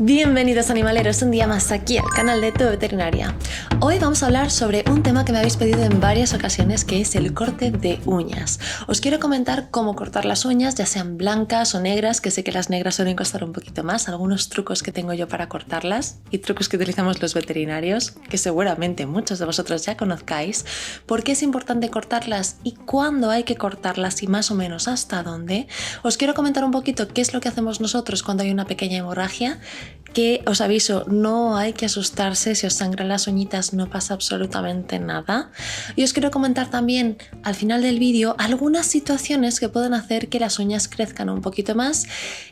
Bienvenidos animaleros un día más aquí al canal de Tu Veterinaria. Hoy vamos a hablar sobre un tema que me habéis pedido en varias ocasiones, que es el corte de uñas. Os quiero comentar cómo cortar las uñas, ya sean blancas o negras, que sé que las negras suelen costar un poquito más, algunos trucos que tengo yo para cortarlas y trucos que utilizamos los veterinarios, que seguramente muchos de vosotros ya conozcáis, por qué es importante cortarlas y cuándo hay que cortarlas y más o menos hasta dónde. Os quiero comentar un poquito qué es lo que hacemos nosotros cuando hay una pequeña hemorragia, que os aviso, no hay que asustarse, si os sangran las uñitas no pasa absolutamente nada. Y os quiero comentar también al final del vídeo algunas situaciones que pueden hacer que las uñas crezcan un poquito más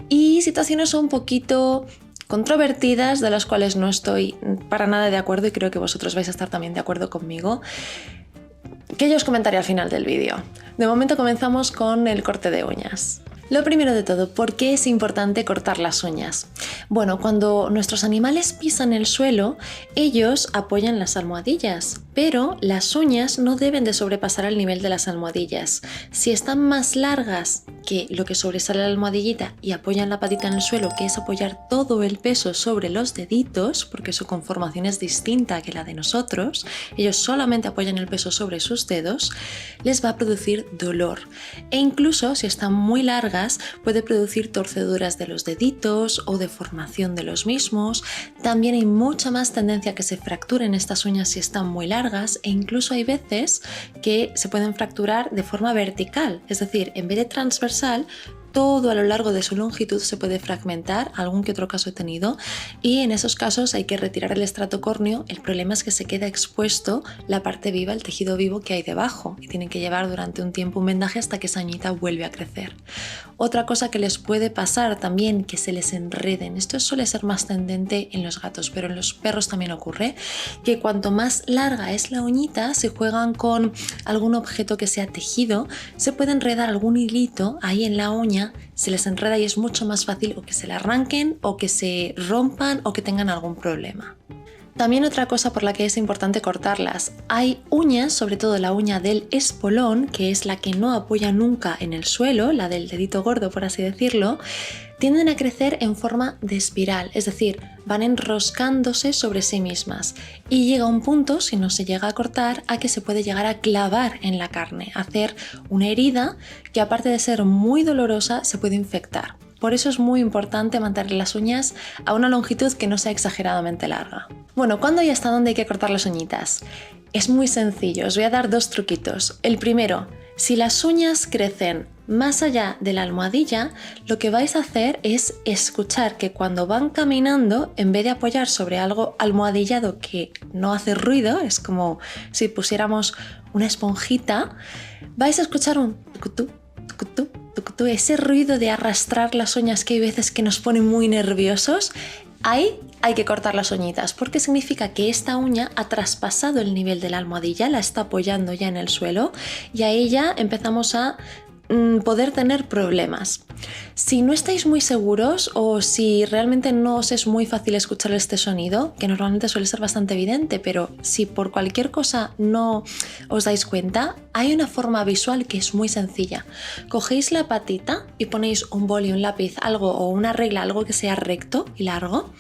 y situaciones un poquito controvertidas de las cuales no estoy para nada de acuerdo y creo que vosotros vais a estar también de acuerdo conmigo, que yo os comentaré al final del vídeo. De momento comenzamos con el corte de uñas. Lo primero de todo, ¿por qué es importante cortar las uñas? Bueno, cuando nuestros animales pisan el suelo, ellos apoyan las almohadillas, pero las uñas no deben de sobrepasar el nivel de las almohadillas. Si están más largas que lo que sobresale la almohadillita y apoyan la patita en el suelo, que es apoyar todo el peso sobre los deditos, porque su conformación es distinta que la de nosotros, ellos solamente apoyan el peso sobre sus dedos, les va a producir dolor. E incluso si están muy largas, puede producir torceduras de los deditos o deformación de los mismos. También hay mucha más tendencia a que se fracturen estas uñas si están muy largas, e incluso hay veces que se pueden fracturar de forma vertical, es decir, en vez de transversal, todo a lo largo de su longitud se puede fragmentar, algún que otro caso he tenido, y en esos casos hay que retirar el estrato córneo. El problema es que se queda expuesto la parte viva, el tejido vivo que hay debajo, y tienen que llevar durante un tiempo un vendaje hasta que esa uñita vuelve a crecer. Otra cosa que les puede pasar también, que se les enreden. Esto suele ser más tendente en los gatos, pero en los perros también ocurre, que cuanto más larga es la uñita, si juegan con algún objeto que sea tejido, se puede enredar algún hilito ahí en la uña, se les enreda y es mucho más fácil o que se la arranquen o que se rompan o que tengan algún problema. También otra cosa por la que es importante cortarlas, hay uñas, sobre todo la uña del espolón, que es la que no apoya nunca en el suelo, la del dedito gordo por así decirlo, tienden a crecer en forma de espiral, es decir, van enroscándose sobre sí mismas y llega un punto, si no se llega a cortar, a que se puede llegar a clavar en la carne, hacer una herida que aparte de ser muy dolorosa se puede infectar. Por eso es muy importante mantener las uñas a una longitud que no sea exageradamente larga. Bueno, ¿cuándo y hasta dónde hay que cortar las uñitas? Es muy sencillo, os voy a dar dos truquitos. El primero, si las uñas crecen más allá de la almohadilla, lo que vais a hacer es escuchar que cuando van caminando, en vez de apoyar sobre algo almohadillado que no hace ruido, es como si pusiéramos una esponjita, vais a escuchar un tucutú, tucutú, tucutú, ese ruido de arrastrar las uñas que hay veces que nos pone muy nerviosos. Ahí hay que cortar las uñitas porque significa que esta uña ha traspasado el nivel de la almohadilla, la está apoyando ya en el suelo y ahí ya empezamos a poder tener problemas. Si no estáis muy seguros o si realmente no os es muy fácil escuchar este sonido, que normalmente suele ser bastante evidente, pero si por cualquier cosa no os dais cuenta, hay una forma visual que es muy sencilla. Cogéis la patita y ponéis un boli, un lápiz, algo o una regla, algo que sea recto y largo,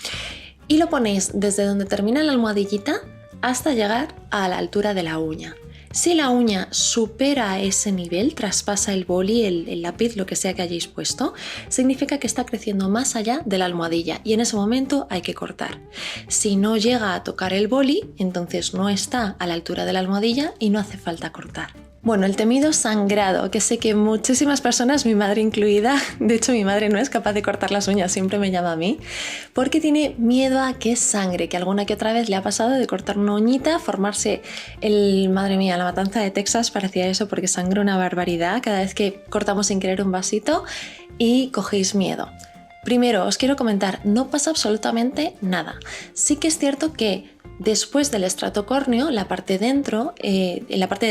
y lo ponéis desde donde termina la almohadillita hasta llegar a la altura de la uña. Si la uña supera ese nivel, traspasa el boli, el lápiz, lo que sea que hayáis puesto, significa que está creciendo más allá de la almohadilla y en ese momento hay que cortar. Si no llega a tocar el boli, entonces no está a la altura de la almohadilla y no hace falta cortar. Bueno, el temido sangrado, que sé que muchísimas personas, mi madre incluida, de hecho mi madre no es capaz de cortar las uñas, siempre me llama a mí, porque tiene miedo a que sangre, que alguna que otra vez le ha pasado de cortar una uñita, formarse madre mía, la matanza de Texas parecía eso porque sangra una barbaridad cada vez que cortamos sin querer un vasito y cogéis miedo. Primero, os quiero comentar, no pasa absolutamente nada. Sí que es cierto que después del estrato córneo, en la parte de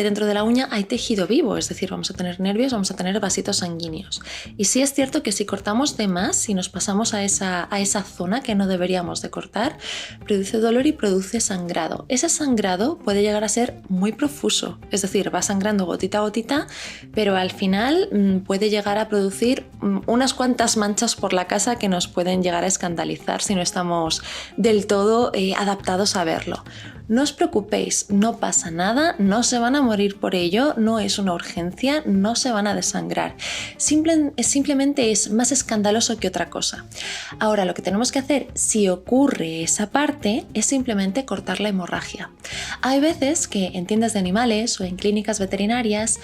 dentro de la uña hay tejido vivo, es decir, vamos a tener nervios, vamos a tener vasitos sanguíneos. Y sí es cierto que si cortamos de más, si nos pasamos a esa zona que no deberíamos de cortar, produce dolor y produce sangrado. Ese sangrado puede llegar a ser muy profuso, es decir, va sangrando gotita a gotita, pero al final puede llegar a producir unas cuantas manchas por la casa que nos pueden llegar a escandalizar si no estamos del todo adaptados a verlo. No os preocupéis, no pasa nada, no se van a morir por ello, no es una urgencia, no se van a desangrar. Simplemente es más escandaloso que otra cosa. Ahora, lo que tenemos que hacer si ocurre esa parte es simplemente cortar la hemorragia. Hay veces que en tiendas de animales o en clínicas veterinarias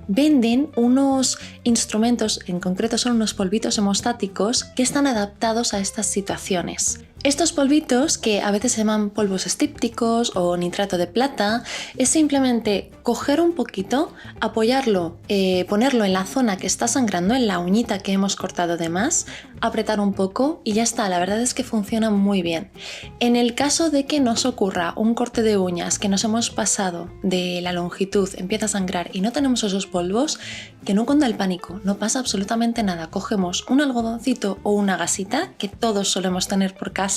venden unos instrumentos, en concreto son unos polvitos hemostáticos que están adaptados a estas situaciones. Estos polvitos, que a veces se llaman polvos estípticos o nitrato de plata, es simplemente coger un poquito, apoyarlo, ponerlo en la zona que está sangrando, en la uñita que hemos cortado de más, apretar un poco y ya está. La verdad es que funciona muy bien. En el caso de que nos ocurra un corte de uñas que nos hemos pasado de la longitud, empieza a sangrar y no tenemos esos polvos, que no cunda el pánico, no pasa absolutamente nada. Cogemos un algodoncito o una gasita que todos solemos tener por casa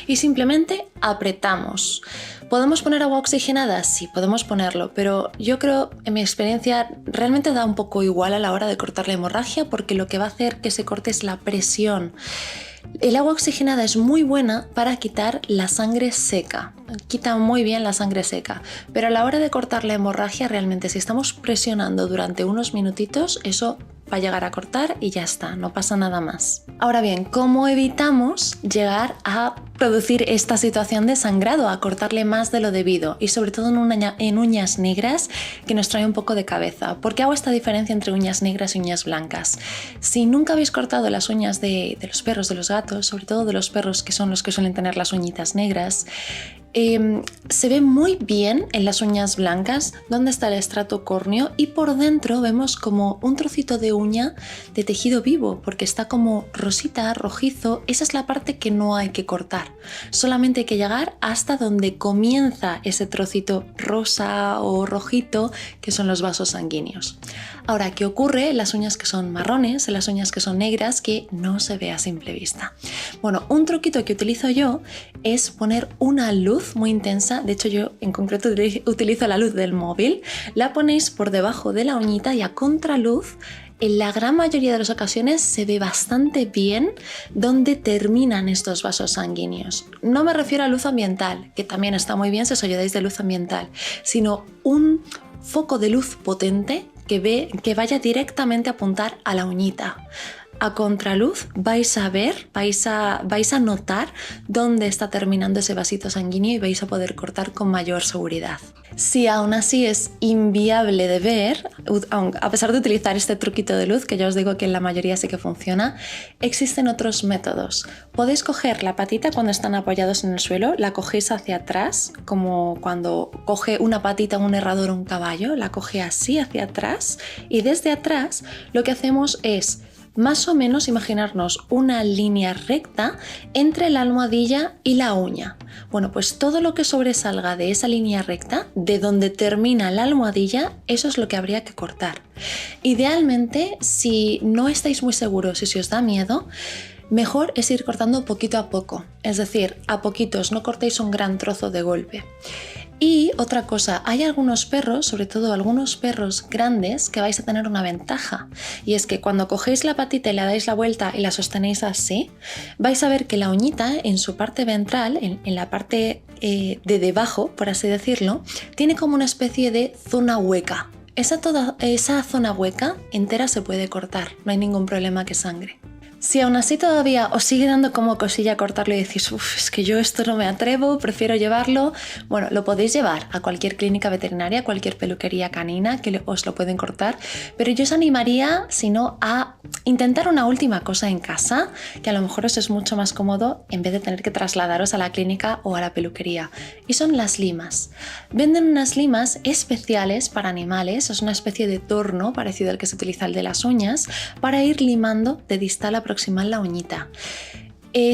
y simplemente apretamos. ¿Podemos poner agua oxigenada? Sí, podemos ponerlo, pero yo creo, en mi experiencia, realmente da un poco igual a la hora de cortar la hemorragia, porque lo que va a hacer que se corte es la presión. El agua oxigenada es muy buena para quitar la sangre seca, quita muy bien la sangre seca, pero a la hora de cortar la hemorragia, realmente si estamos presionando durante unos minutitos, eso va a llegar a cortar y ya está, no pasa nada más. Ahora bien, ¿cómo evitamos llegar a producir esta situación de sangrado, a cortarle más de lo debido? Y sobre todo en uñas negras, que nos trae un poco de cabeza. ¿Por qué hago esta diferencia entre uñas negras y uñas blancas? Si nunca habéis cortado las uñas de los perros, de los gatos, sobre todo de los perros, que son los que suelen tener las uñitas negras, se ve muy bien en las uñas blancas donde está el estrato córneo y por dentro vemos como un trocito de uña de tejido vivo porque está como rosita, rojizo. Esa es la parte que no hay que cortar, solamente hay que llegar hasta donde comienza ese trocito rosa o rojito que son los vasos sanguíneos. Ahora, ¿qué ocurre en las uñas que son marrones, en las uñas que son negras, que no se ve a simple vista? Bueno, un truquito que utilizo yo es poner una luz muy intensa. De hecho, yo en concreto utilizo la luz del móvil. La ponéis por debajo de la uñita y a contraluz, en la gran mayoría de las ocasiones se ve bastante bien dónde terminan estos vasos sanguíneos. No me refiero a luz ambiental, que también está muy bien si os ayudáis de luz ambiental, sino un foco de luz potente que vaya directamente a apuntar a la uñita. A contraluz vais a ver, vais a notar dónde está terminando ese vasito sanguíneo y vais a poder cortar con mayor seguridad. Si aún así es inviable de ver, a pesar de utilizar este truquito de luz, que ya os digo que en la mayoría sí que funciona, existen otros métodos. Podéis coger la patita cuando están apoyados en el suelo, la cogéis hacia atrás, como cuando coge una patita un herrador o un caballo, la coge así hacia atrás y desde atrás lo que hacemos es más o menos imaginarnos una línea recta entre la almohadilla y la uña. Bueno, pues todo lo que sobresalga de esa línea recta, de donde termina la almohadilla, eso es lo que habría que cortar. Idealmente, si no estáis muy seguros y si os da miedo, mejor es ir cortando poquito a poco, es decir, a poquitos, no cortéis un gran trozo de golpe. Y otra cosa, hay algunos perros, sobre todo algunos perros grandes, que vais a tener una ventaja, y es que cuando cogéis la patita y le dais la vuelta y la sostenéis así, vais a ver que la uñita en su parte ventral, en la parte de debajo, por así decirlo, tiene como una especie de zona hueca. Esa zona hueca entera se puede cortar, no hay ningún problema que sangre. Si aún así todavía os sigue dando como cosilla cortarlo y decís, es que yo esto no me atrevo, prefiero llevarlo, bueno, lo podéis llevar a cualquier clínica veterinaria, a cualquier peluquería canina que os lo pueden cortar, pero yo os animaría, si no, a intentar una última cosa en casa, que a lo mejor os es mucho más cómodo en vez de tener que trasladaros a la clínica o a la peluquería, y son las limas. Venden unas limas especiales para animales, es una especie de torno parecido al que se utiliza el de las uñas, para ir limando de distal a proximal la uñita.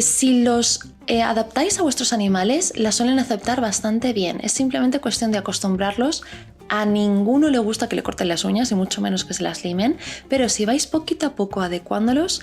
Si los adaptáis a vuestros animales, la suelen aceptar bastante bien. Es simplemente cuestión de acostumbrarlos. A ninguno le gusta que le corten las uñas y mucho menos que se las limen, pero si vais poquito a poco adecuándolos,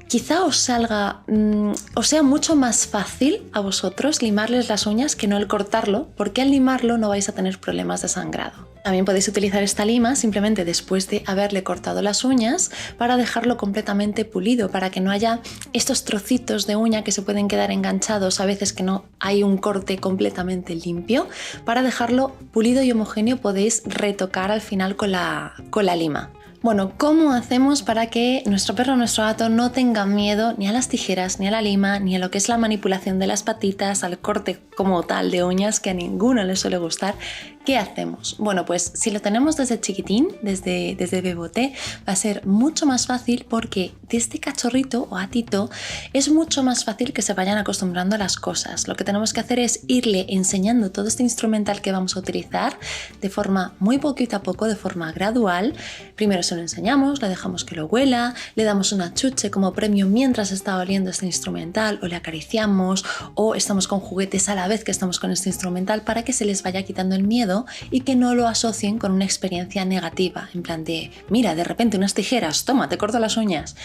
quizá os sea mucho más fácil a vosotros limarles las uñas que no el cortarlo, porque al limarlo no vais a tener problemas de sangrado. También podéis utilizar esta lima simplemente después de haberle cortado las uñas para dejarlo completamente pulido, para que no haya estos trocitos de uña que se pueden quedar enganchados a veces que no hay un corte completamente limpio. Para dejarlo pulido y homogéneo podéis retocar al final con la lima. Bueno, ¿cómo hacemos para que nuestro perro o nuestro gato no tengan miedo ni a las tijeras, ni a la lima, ni a lo que es la manipulación de las patitas, al corte como tal de uñas, que a ninguno le suele gustar? ¿Qué hacemos? Bueno, pues si lo tenemos desde chiquitín, desde bebote, va a ser mucho más fácil porque desde cachorrito o gatito es mucho más fácil que se vayan acostumbrando a las cosas. Lo que tenemos que hacer es irle enseñando todo este instrumental que vamos a utilizar de forma muy poquito a poco, de forma gradual. Primero se lo enseñamos, le dejamos que lo huela, le damos una chuche como premio mientras está oliendo este instrumental, o le acariciamos, o estamos con juguetes a la vez que estamos con este instrumental para que se les vaya quitando el miedo y que no lo asocien con una experiencia negativa, en plan de, mira, de repente unas tijeras, toma, te corto las uñas.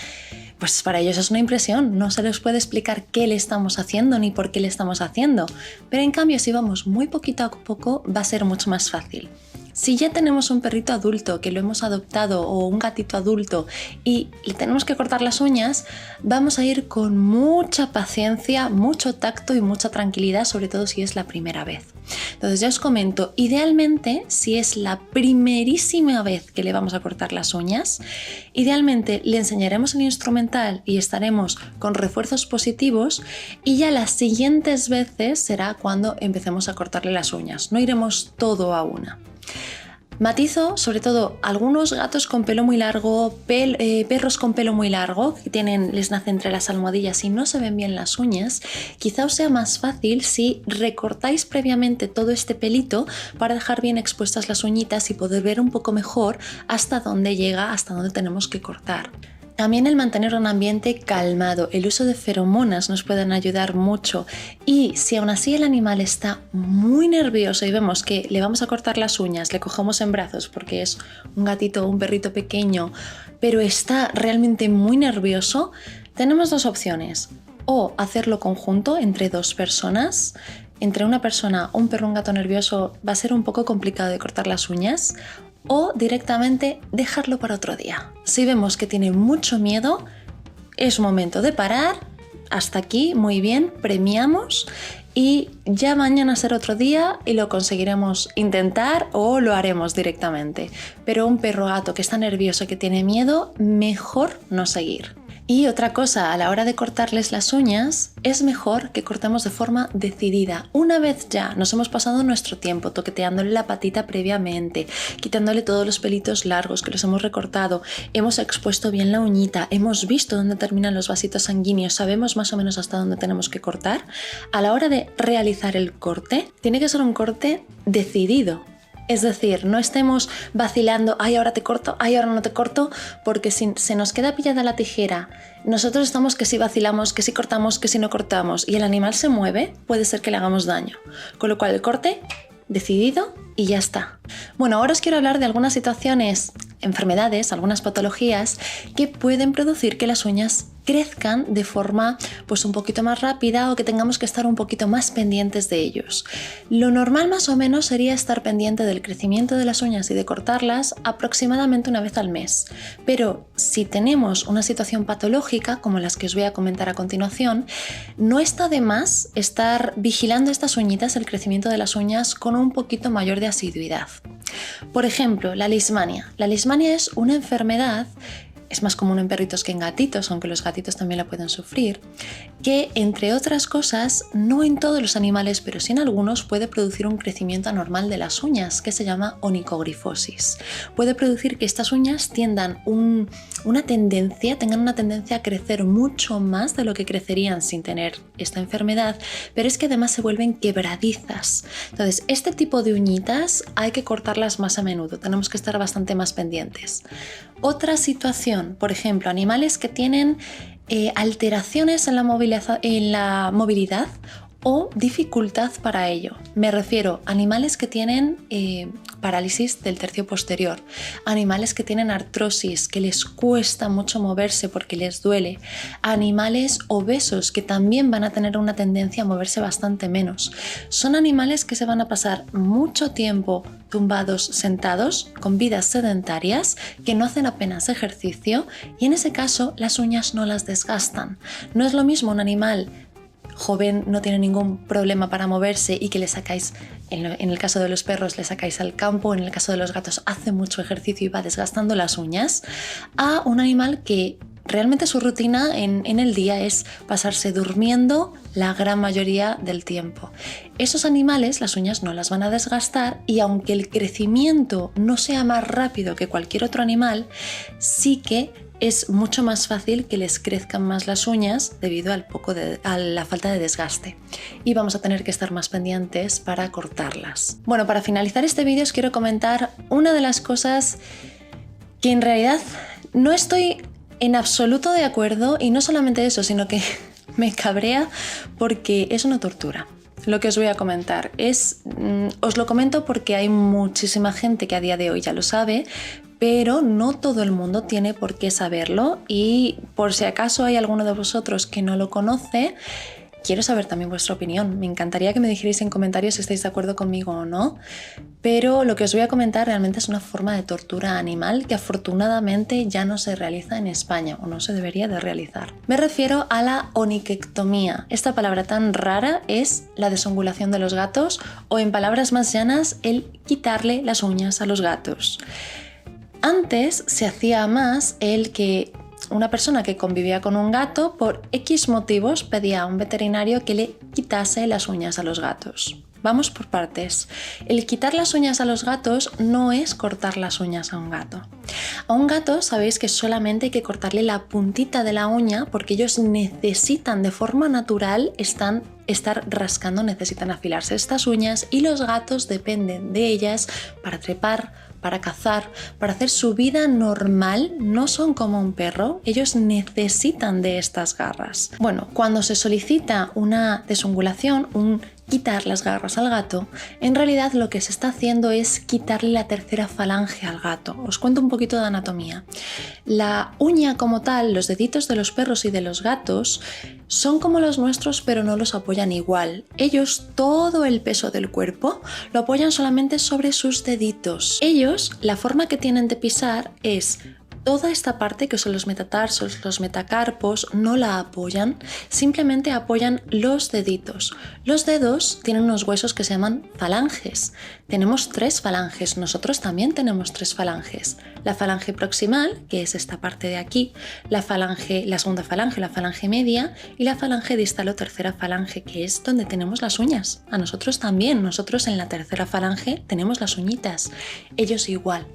Pues para ellos es una impresión, no se les puede explicar qué le estamos haciendo ni por qué le estamos haciendo, pero en cambio si vamos muy poquito a poco va a ser mucho más fácil. Si ya tenemos un perrito adulto que lo hemos adoptado o un gatito adulto y le tenemos que cortar las uñas, vamos a ir con mucha paciencia, mucho tacto y mucha tranquilidad, sobre todo si es la primera vez. Entonces ya os comento, idealmente si es la primerísima vez que le vamos a cortar las uñas, idealmente le enseñaremos el instrumental y estaremos con refuerzos positivos, y ya las siguientes veces será cuando empecemos a cortarle las uñas, no iremos todo a una. Matizo, sobre todo, algunos gatos con pelo muy largo, perros con pelo muy largo, que les nace entre las almohadillas y no se ven bien las uñas, quizá os sea más fácil si recortáis previamente todo este pelito para dejar bien expuestas las uñitas y poder ver un poco mejor hasta dónde llega, hasta dónde tenemos que cortar. También el mantener un ambiente calmado, el uso de feromonas nos pueden ayudar mucho, y si aún así el animal está muy nervioso y vemos que le vamos a cortar las uñas, le cogemos en brazos porque es un gatito o un perrito pequeño, pero está realmente muy nervioso, tenemos dos opciones: o hacerlo conjunto entre dos personas. Entre una persona, un perro o un gato nervioso va a ser un poco complicado de cortar las uñas, o directamente dejarlo para otro día. Si vemos que tiene mucho miedo, es momento de parar. Hasta aquí, muy bien, premiamos, y ya mañana será otro día y lo conseguiremos intentar o lo haremos directamente. Pero un perro o gato que está nervioso, que tiene miedo, mejor no seguir. Y otra cosa, a la hora de cortarles las uñas, es mejor que cortemos de forma decidida. Una vez ya nos hemos pasado nuestro tiempo toqueteándole la patita previamente, quitándole todos los pelitos largos que los hemos recortado, hemos expuesto bien la uñita, hemos visto dónde terminan los vasitos sanguíneos, sabemos más o menos hasta dónde tenemos que cortar. A la hora de realizar el corte, tiene que ser un corte decidido. Es decir, no estemos vacilando, ay, ahora te corto, ay, ahora no te corto, porque si se nos queda pillada la tijera, nosotros estamos que si vacilamos, que si cortamos, que si no cortamos, y el animal se mueve, puede ser que le hagamos daño. Con lo cual el corte, decidido y ya está. Bueno, ahora os quiero hablar de algunas situaciones, enfermedades, algunas patologías que pueden producir que las uñas crezcan de forma pues un poquito más rápida, o que tengamos que estar un poquito más pendientes de ellos. Lo normal más o menos sería estar pendiente del crecimiento de las uñas y de cortarlas aproximadamente una vez al mes. Pero si tenemos una situación patológica como las que os voy a comentar a continuación, no está de más estar vigilando estas uñitas, el crecimiento de las uñas, con un poquito mayor de asiduidad. Por ejemplo, la leishmania. La leishmania es una enfermedad, es más común en perritos que en gatitos, aunque los gatitos también la pueden sufrir, que entre otras cosas, no en todos los animales, pero sí en algunos, puede producir un crecimiento anormal de las uñas, que se llama onicogrifosis. Puede producir que estas uñas tengan una tendencia a crecer mucho más de lo que crecerían sin tener esta enfermedad, pero es que además se vuelven quebradizas. Entonces, este tipo de uñitas hay que cortarlas más a menudo, tenemos que estar bastante más pendientes. Otra situación, por ejemplo, animales que tienen alteraciones en la movilidad o dificultad para ello. Me refiero a animales que tienen parálisis del tercio posterior, animales que tienen artrosis, que les cuesta mucho moverse porque les duele, animales obesos que también van a tener una tendencia a moverse bastante menos. Son animales que se van a pasar mucho tiempo tumbados, sentados, con vidas sedentarias, que no hacen apenas ejercicio y en ese caso las uñas no las desgastan. No es lo mismo un animal joven, no tiene ningún problema para moverse y que le sacáis, en el caso de los perros le sacáis al campo, en el caso de los gatos hace mucho ejercicio y va desgastando las uñas, a un animal que realmente su rutina en el día es pasarse durmiendo la gran mayoría del tiempo. Esos animales las uñas no las van a desgastar y aunque el crecimiento no sea más rápido que cualquier otro animal, sí que es mucho más fácil que les crezcan más las uñas debido a la falta de desgaste y vamos a tener que estar más pendientes para cortarlas. Bueno, para finalizar este vídeo os quiero comentar una de las cosas que en realidad no estoy en absoluto de acuerdo y no solamente eso, sino que me cabrea porque es una tortura. Lo que os voy a comentar os lo comento porque hay muchísima gente que a día de hoy ya lo sabe, pero no todo el mundo tiene por qué saberlo y por si acaso hay alguno de vosotros que no lo conoce, quiero saber también vuestra opinión. Me encantaría que me dijerais en comentarios si estáis de acuerdo conmigo o no, pero lo que os voy a comentar realmente es una forma de tortura animal que afortunadamente ya no se realiza en España o no se debería de realizar. Me refiero a la oniquectomía. Esta palabra tan rara es la desungulación de los gatos o en palabras más llanas el quitarle las uñas a los gatos. Antes se hacía más el que una persona que convivía con un gato por X motivos pedía a un veterinario que le quitase las uñas a los gatos. Vamos por partes. El quitar las uñas a los gatos no es cortar las uñas a un gato. A un gato sabéis que solamente hay que cortarle la puntita de la uña porque ellos necesitan de forma natural estar rascando, necesitan afilarse estas uñas y los gatos dependen de ellas para trepar, para cazar, para hacer su vida normal. No son como un perro, ellos necesitan de estas garras. Bueno, cuando se solicita una desungulación, un quitar las garras al gato, en realidad lo que se está haciendo es quitarle la tercera falange al gato. Os cuento un poquito de anatomía. La uña como tal, los deditos de los perros y de los gatos son como los nuestros, pero no los apoyan igual. Ellos todo el peso del cuerpo lo apoyan solamente sobre sus deditos. Ellos, la forma que tienen de pisar es toda esta parte que son los metatarsos, los metacarpos, no la apoyan, simplemente apoyan los deditos. Los dedos tienen unos huesos que se llaman falanges. Tenemos 3 falanges, nosotros también tenemos 3 falanges. La falange proximal, que es esta parte de aquí, la segunda falange, la falange media y la falange distal o tercera falange, que es donde tenemos las uñas. A nosotros también, nosotros en la tercera falange tenemos las uñitas, ellos igual.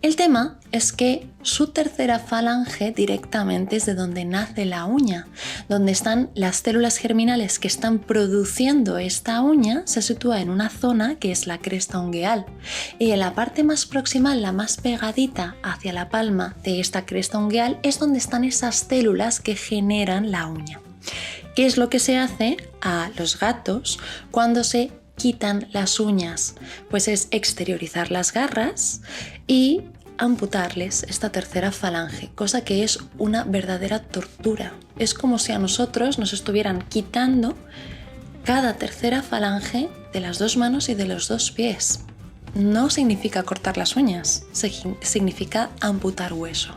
El tema es que su tercera falange directamente es de donde nace la uña, donde están las células germinales que están produciendo esta uña, se sitúa en una zona que es la cresta ungueal y en la parte más proximal, la más pegadita hacia la palma de esta cresta ungueal es donde están esas células que generan la uña. ¿Qué es lo que se hace a los gatos cuando se quitan las uñas? Pues es exteriorizar las garras y amputarles esta tercera falange, cosa que es una verdadera tortura. Es como si a nosotros nos estuvieran quitando cada tercera falange de las 2 manos y de los 2 pies. No significa cortar las uñas, significa amputar hueso.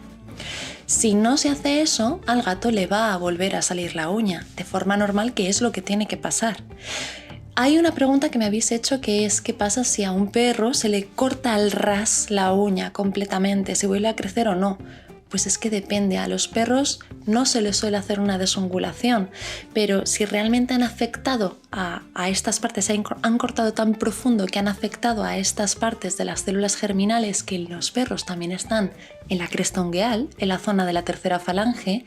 Si no se hace eso, al gato le va a volver a salir la uña, de forma normal, que es lo que tiene que pasar. Hay una pregunta que me habéis hecho que es ¿qué pasa si a un perro se le corta al ras la uña completamente? ¿Se vuelve a crecer o no? Pues es que depende. A los perros no se les suele hacer una desungulación, pero si realmente han afectado a estas partes, han cortado tan profundo que han afectado a estas partes de las células germinales que en los perros también están en la cresta ungueal, en la zona de la tercera falange,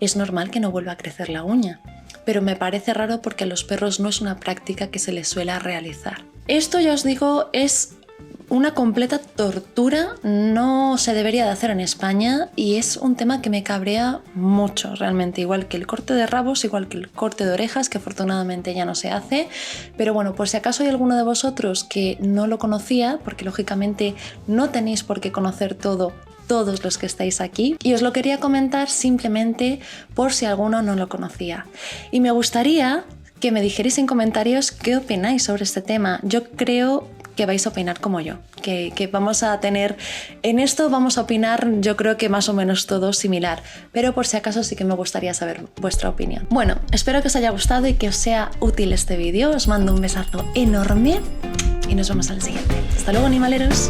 es normal que no vuelva a crecer la uña. Pero me parece raro porque a los perros no es una práctica que se les suele realizar. Esto ya os digo es una completa tortura, no se debería de hacer en España y es un tema que me cabrea mucho realmente, igual que el corte de rabos, igual que el corte de orejas, que afortunadamente ya no se hace, pero bueno, por si acaso hay alguno de vosotros que no lo conocía, porque lógicamente no tenéis por qué conocer todos los que estáis aquí, y os lo quería comentar simplemente por si alguno no lo conocía. Y me gustaría que me dijerais en comentarios qué opináis sobre este tema. Yo creo que vais a opinar como yo, que vamos a tener, en esto vamos a opinar yo creo que más o menos todo similar, pero por si acaso sí que me gustaría saber vuestra opinión. Bueno, espero que os haya gustado y que os sea útil este vídeo, os mando un besazo enorme y nos vemos al siguiente. Hasta luego, animaleros.